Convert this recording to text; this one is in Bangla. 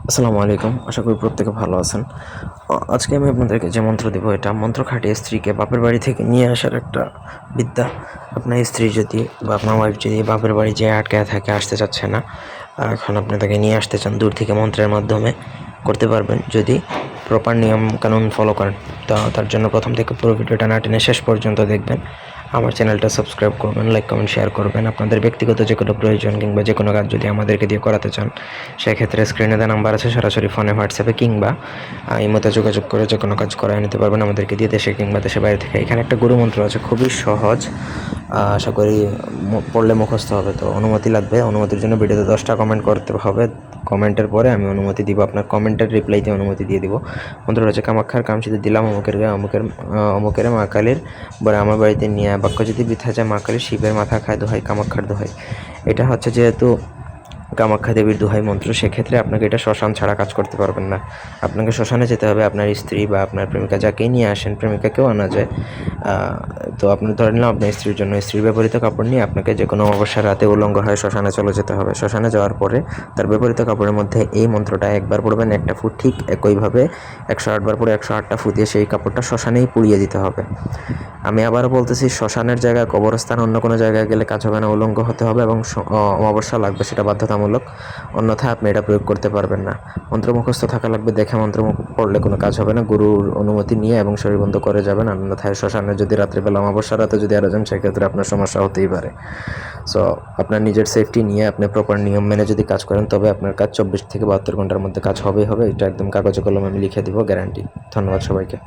আসসালামু আলাইকুম। আশা করি প্রত্যেকে ভালো আছেন। আজকে আমি আপনাদেরকে যে মন্ত্র দেব, এটা মন্ত্র খাটিয়ে স্ত্রীকে বাপের বাড়ি থেকে নিয়ে আসার একটা বিদ্যা। আপনার স্ত্রী যদি বা আপনার ওয়াইফ যদি বাপের বাড়ি যেয়ে আটকায় থাকে, আসতে চাচ্ছে না, এখন আপনি তাকে নিয়ে আসতে চান দূর থেকে, মন্ত্রের মাধ্যমে করতে পারবেন যদি প্রপার নিয়ম কানুন ফলো করেন। তো তার জন্য প্রথম থেকে পুরো ভিডিওটা না টেনে শেষ পর্যন্ত দেখবেন। আমার চ্যানেলটা সাবস্ক্রাইব করবেন, লাইক কমেন্ট শেয়ার করবেন। আপনাদের ব্যক্তিগত যে কোনো প্রয়োজন কিংবা যে কোনো কাজ যদি আমাদেরকে দিয়ে করাতে চান, সেক্ষেত্রে স্ক্রিনে দেওয়া নাম্বার আছে, সরাসরি ফোনে, হোয়াটসঅ্যাপে কিংবা ইমোতে যোগাযোগ করে যে কোনো কাজ করায় নিতে পারবেন আমাদেরকে দিয়ে, দেশে কিংবা দেশের বাইরে থেকে। এখানে একটা গুরু মন্ত্র আছে, খুবই সহজ, আশা করি পড়লে মুখস্থ হবে। তো অনুমতি লাগবে, অনুমতির জন্য ভিডিওতে 10টা কমেন্ট করতে হবে। কমেন্টের পরে আমি অনুমতি দিব, আপনার কমেন্টের রিপ্লাইতে অনুমতি দিয়ে দিব। মন্ত্রটা হচ্ছে, কামাক্ষার কাম যদি দিলাম অমুকের গায়ে, অমুকের মা কালীর বলে আমার বাড়িতে নিয়ে, বাক্য যদি বৃথা যায় মা কালীর, শিবের মাথা খায় দোহাই, কামাক্ষার দোহাই। এটা হচ্ছে যেহেতু কামাখ্যা দেবীর দোহাই মন্ত্র, সেক্ষেত্রে আপনাকে এটা শ্মশান ছাড়া কাজ করতে পারবেন না। আপনাকে শ্মশানে যেতে হবে, আপনার স্ত্রী বা আপনার প্রেমিকা যাকেই নিয়ে আসেন, প্রেমিকাকেও আনা যায়। তো আপনি ধরে নিলাম আপনার স্ত্রীর জন্য, স্ত্রীর ব্যবহৃত কাপড় নিয়ে আপনাকে যে কোনো অবসর রাতে উলঙ্গ হয়ে শ্মশানে চলে যেতে হবে। শ্মশানে যাওয়ার পরে তার ব্যবহৃত কাপড়ের মধ্যে এই মন্ত্রটা একবার পড়বেন, একটা ফুট, ঠিক একইভাবে 108 বার পরে 108টা ফুট দিয়ে সেই কাপড়টা শ্মশানেই পুড়িয়ে দিতে হবে। আমি আবারও বলতেছি, শ্মশানের জায়গায়, কবরস্থান, অন্য কোনো জায়গায় গেলে কাজ হবে না, উলঙ্গ হতে হবে এবং অমাবস্যা লাগবে, সেটা বাধ্যতামূলক। অন্যথায় আপনি এটা প্রয়োগ করতে পারবেন না। মন্ত্র মুখস্থ থাকা লাগবে, দেখে মন্ত্র পড়লে কোনো কাজ হবে না। গুরুর অনুমতি নিয়ে এবং শরীর বন্ধ করে যাবেন। অন্যথায় শ্মশানে যদি রাত্রিবেলা, অমাবস্যা রাতে যদি আরো যান, সেক্ষেত্রে আপনার সমস্যা হতেই পারে। সো আপনার নিজের সেফটি নিয়ে আপনি প্রপার নিয়ম মেনে যদি কাজ করেন, তবে আপনার কাজ 24 থেকে 72 ঘন্টার মধ্যে কাজ হবেই হবে। এটা একদম কাগজে কলমে আমি লিখে দিব, গ্যারান্টি। ধন্যবাদ সবাইকে।